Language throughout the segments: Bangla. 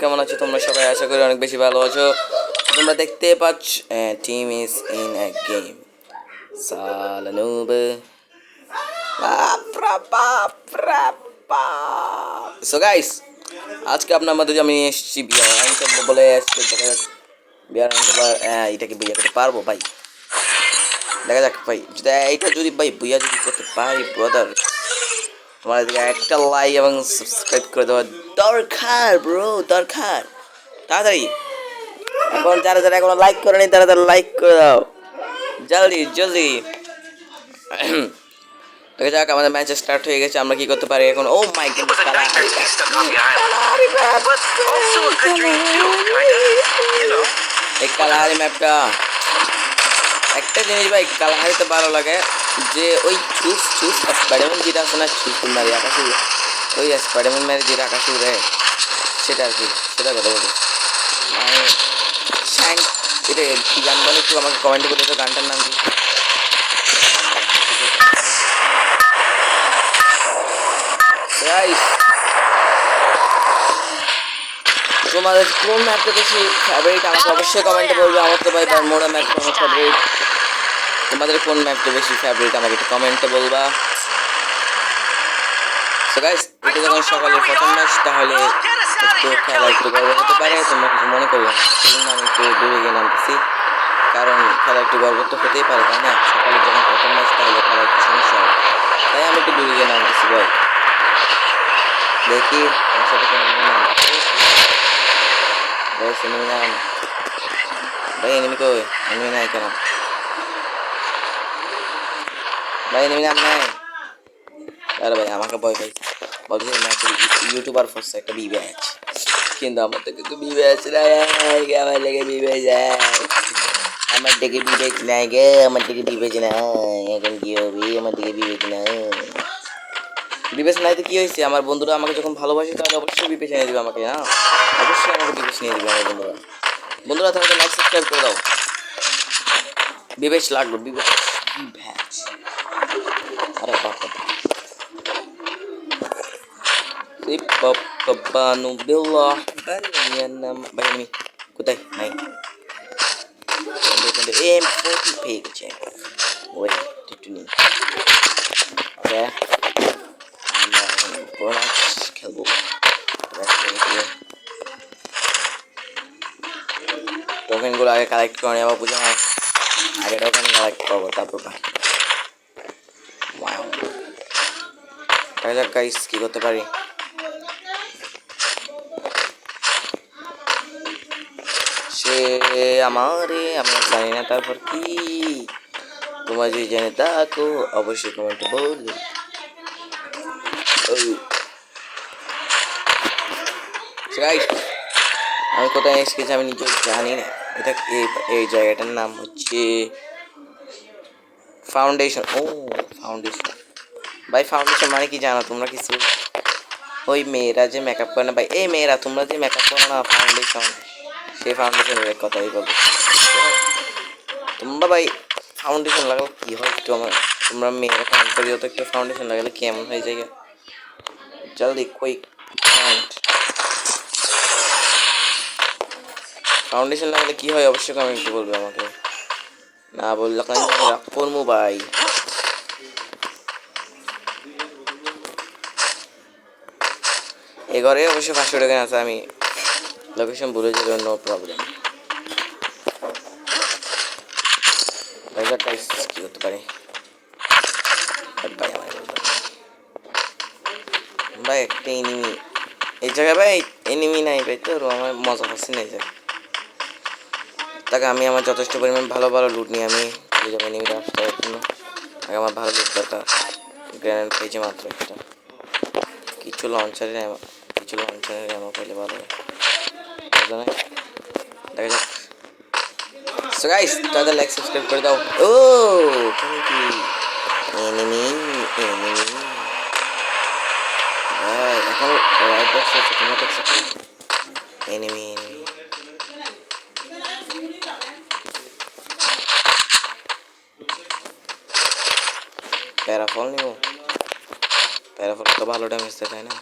কেমন আছো তোমরা সবাই? আশা করি অনেক বেশি ভালো আছো। তোমরা দেখতে পাচ্ছ team is in a game সালানুব সো গাইস, আজকে আপনার মধ্যে আমি এসেছি বিয়ার আনতে বলে আজকে দেখা যাক বিয়ার আনতে এটাকে বুঝা করতে পারবো ভাই। দেখা যাক ভাই, এইটা যদি ভাই বুঝা যদি করতে পারি ব্রাদার, তোমার একটা লাইক এবং সাবস্ক্রাইব করে দেওয়া দরকার ব্রো, দরকার। তাড়াতাড়ি এখন যারা যারা এখনো লাইক করেনি তারা তারা লাইক করে দাও, জলদি জলদি। দেখা যাক, আমাদের ম্যাচ স্টার্ট হয়ে গেছে। আমরা কি করতে পারি এখন? ও মাই গড, এই কালাহারি ম্যাপটা একটা জিনিস ভাই, কালাহারিতে ভালো লাগে যে ওই চুস চুস স্পাইডারম্যান যেটা আছে না, চুস মারি আকাশে, ওই স্পাইডারম্যান মারি যেটা আকাশে উড়ে, সেটা আর কি, সেটা কথা বলি। এটা কি গান বলে একটু আমাকে কমেন্টে বলে, তো গানটার নাম কি? তোমাদের কোন ম্যাপটা বেশি ফেভারিট আমাকে অবশ্যই কমেন্টে বলবে। আমার তো ভাই বারমুডা ম্যাপটা আমার ফেভারিট। তোমাদের কোন ম্যাপটা বেশি ফেভারিট আমাকে একটু কমেন্টে বলবা। সো গাইস, এটা যখন সকালের প্রথম ম্যাচ, তাহলে একটু খেলা একটু গর্ব হতে পারে, তোমরা কিছু মনে করবে না। সেজন্য আমি একটু দূরে গিয়ে নামতেছি, কারণ খেলা একটু গর্ব তো হতেই পারে, তাই না? সকালে যখন প্রথম ম্যাচ, তাহলে খেলা একটু সমস্যা হয়, তাই আমি একটু দূরে গিয়ে নামতেছি ভাই। দেখি আমার সাথে কোনো নাম ভাই, এনিমি কই? এনিমি নাই কেন ভাই? এনিমি নাম নাই। আরে ভাই আমাকে ভয় পাই বলছি, ইউটিউবার ফোর্স একটা বি ব্যাচ, কিন্তু আমার তো কিন্তু বি ব্যাচ নাই। আমার লেগে বি ব্যাচ নাই, আমার দিকে বি ব্যাচ নাই গে, আমার দিকে বি ব্যাচ নাই। এখন কি হবে? আমার দিকে বি ব্যাচ নাই, বি ব্যাচ নাই তো কি হয়েছে? আমার বন্ধুরা আমাকে যখন ভালোবাসে তাহলে অবশ্যই বি ব্যাচ নিয়ে দেবে আমাকে, না? অবশ্যই আমাকে বি ব্যাচ নিয়ে দেবে আমার বন্ধুরা। বন্ধুরা তাহলে লাইক সাবস্ক্রাইব করে দাও। বি ব্যাচ লাগলো, বি ব্যাচ, বি ব্যাচ। আরে বাবা, Babanu billah Banyanam Bayami Kutai Nai M40 page Wait to me Okay Bonus Kelbo Token গুলো আগে কালেক্ট করে নেওয়া বুঝা হয়, আগে টোকেন কালেক্ট করবো তারপর ওয়াও। তাহলে গাইস কি করতে পারি? সে আমারে আমি জানি না, তারপর কি? তোমরা যদি জেনে থাকো অবশ্যই কমেন্টে বলবে। আমি কোথায় এসেছি আমি নিজেও জানি না। এটা এই জায়গাটার নাম হচ্ছে ফাউন্ডেশন। ও ফাউন্ডেশন ভাই, ফাউন্ডেশন মানে কি জানো তোমরা কিছু? ওই মেয়েরা যে মেকআপ করে না ভাই, এই মেয়েরা তোমরা যে মেকআপ করো না, ফাউন্ডেশন, সেই ফাউন্ডেশনের কথাই বলো তোমরা ভাই। ফাউন্ডেশন লাগাও কি হয় একটু আমার, তোমরা মেয়েরা কমেন্ট করে দিও তো একটু, ফাউন্ডেশন লাগালে কেমন হয়ে যায়? জলদি কুইক কমেন্ট, ফাউন্ডেশন লাগালে কি হয় অবশ্যই কমেন্টে বলবে আমাকে, না বললে কেন রাগ করবো ভাই। এ ঘরে অবশ্যই 500 টাকা আছে, আমি লোকেশন বলে যাবে, নো প্রবলেম। কি করতে পারি ভাই? আমার ভাই একটা এনিমি এই জায়গায় ভাই, এনিমি নাই ভাই, তো আমার মজা পাচ্ছি না এই জায়গায়। তাকে আমি আমার যথেষ্ট পরিমাণ ভালো ভালো লুট নিয়ে আমি এনিমিটা আসতে জন্য আগে আমার ভালো লুট দরকার। গ্রেনেড পেয়েছি মাত্র একটা, কিছু লঞ্চারের এমন পেলে ভালো হয়। দেখা যাক। সো গাইস, তাদের লাইক সাবস্ক্রাইব করে দাও। ও থ্যাংক ইউ। এনিমি ভাই, এখন রাইট বক্স আছে, তোমরা দেখছো কি? এনিমি প্যারাফল নিব, প্যারাফল তো ভালো ড্যামেজ দেয়, তাই না?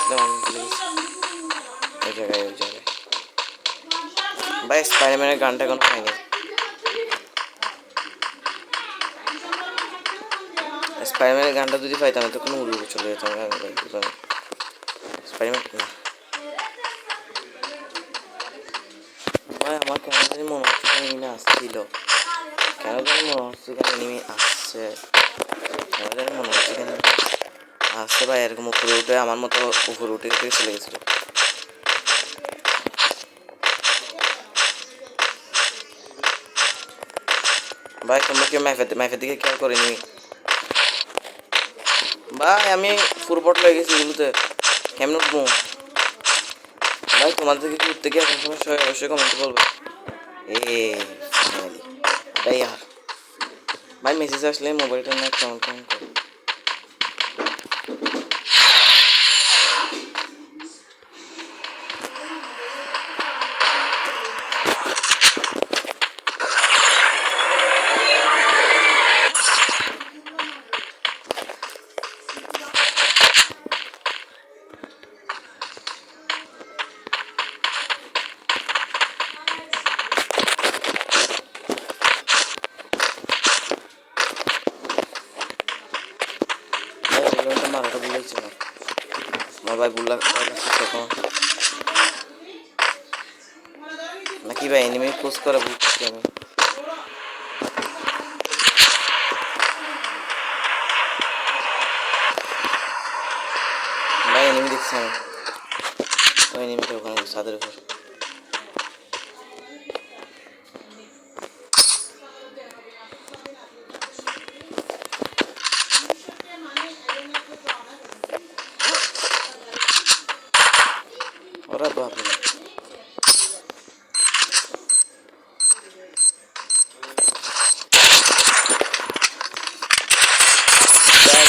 আসছিলাম আমি ভুলে গেছি। ওই জায়গায় ওই জায়গায় ভাই স্পাইডারম্যানের গানটা এখনো পাইনি। স্পাইডারম্যানের গানটা যদি পাইতাম তো কোনো উড়ে চলে যেতাম স্পাইডারম্যান না ভাই আমার কেন জানি মনে হচ্ছে এনিমি আসছিল, কেন জানি মনে হচ্ছে এনিমি আসছে, কেন জানি মনে হচ্ছে কেন আসছে ভাই এরকম উপরে উঠে আমার মতো উপরে উঠে উঠে চলে গেছিল। ভাই তোমরা কেউ ম্যাফের দিকে খেয়াল করিনি ভাই? আমি ফুরবট লেগে গেছি এগুলোতে, কেমন উঠবো ভাই? তোমাদের কি উঠতে গিয়ে এখন সমস্যা হয় অবশ্যই কমেন্টে বলবে। ভাই আর ভাই মেসেজ আসলে মোবাইলটা না কেমন কেমন করে। মারাটা ভুলেছি না আমার ভাই বুল্লা এখন নাকি ভাই এনিমি পোস্ট করে বুঝছি আমি। ভাই এনিমি দেখছি আমি, ওই এনিমিটা ওখানে ছাদের উপর। ওরা বাপরে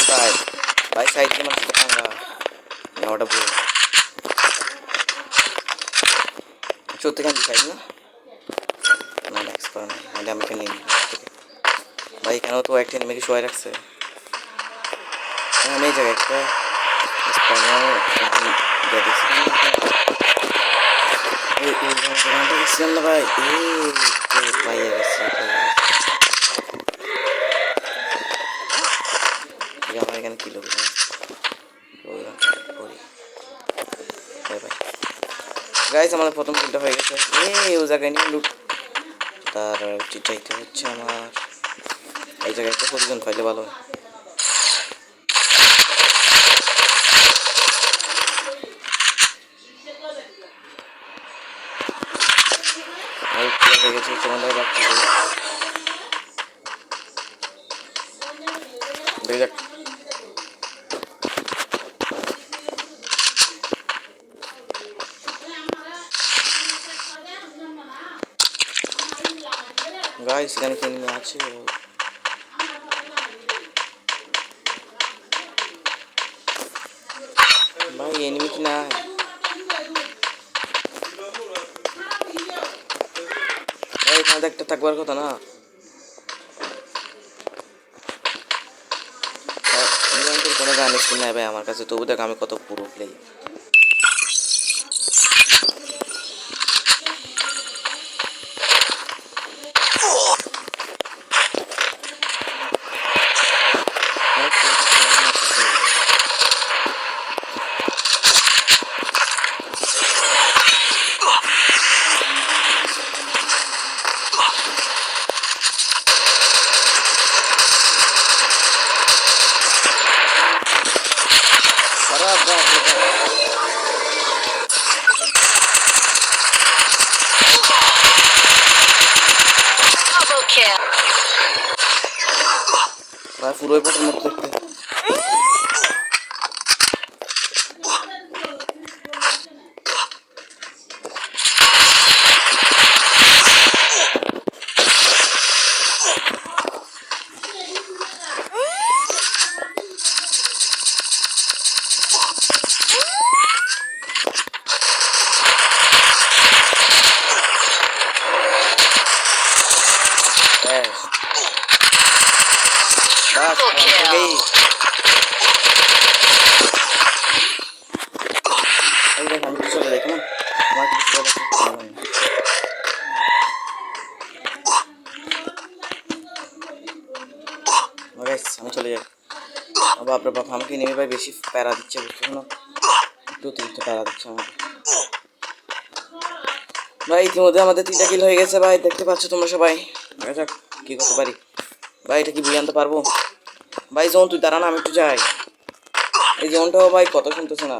ভাই ভাই সাইড দিয়ে মারছে তো পাঙ্গা না ওটা বল সত্যি কেন সাইড না না নেক্সট করেন নাহলে আমি খেলে নিই ভাই কেন তো একটা এনিমিকে শোয়া রাখছে। আমি এই জায়গায় একটা দেখছিলাম না ভাই পাইয়ে গেছে আমার এখানে কি লোক গাইস আমাদের প্রথম কিলটা হয়ে গেছে। ওই জায়গায় নিয়ে লুট তার চাইতে হচ্ছে আমার এই জায়গায় একটা পরিজন পাইলে ভালো হয়। হয়ে গেছে তোমাদের বাচ্চা গাইস এখানে কি এনিমি আছে? ভাই এনিমি কি না ভাই এখানে একটা থাকবার কথা না। কোনো গান স্কিল নাই ভাই আমার কাছে, তবু দেখ আমি কত পুরো প্লে। ভাই পুরোই পথের মতো দেখতে গাইস আমি চলে যাই। বাপরে বাপ, আমাকে নেমে ভাই বেশি প্যারা দিচ্ছে, বুঝতে না, একটু অতিরিক্ত প্যারা দিচ্ছে আমাকে ভাই। ইতিমধ্যে আমাদের 3টা কিল হয়ে গেছে ভাই, দেখতে পাচ্ছ তোমরা সবাই। দেখা যাক কি করতে পারি ভাই, এটা কি বুঝে আনতে পারবো ভাই? জোন তুই দাঁড়া না, আমি একটু যাই। এই জোনটাও ভাই কত শুনতেছে না।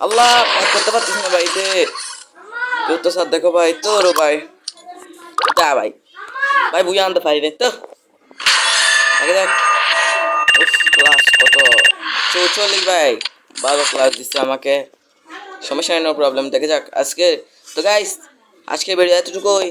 আল্লাহ করতে পারতেছি না ভাই, কেউ তো সাথ দেখো ভাই, তোর ভাই যা ভাই, ভাই বুঝে আনতে পারি না তো। দেখা যাক। ক্লাস কত 44 ভাই, 12 ক্লাস দিচ্ছে আমাকে, সমস্যা নেই, নো প্রবলেম। দেখা যাক আজকে তো গাইস, আজকে ভিডিও এতটুকুই।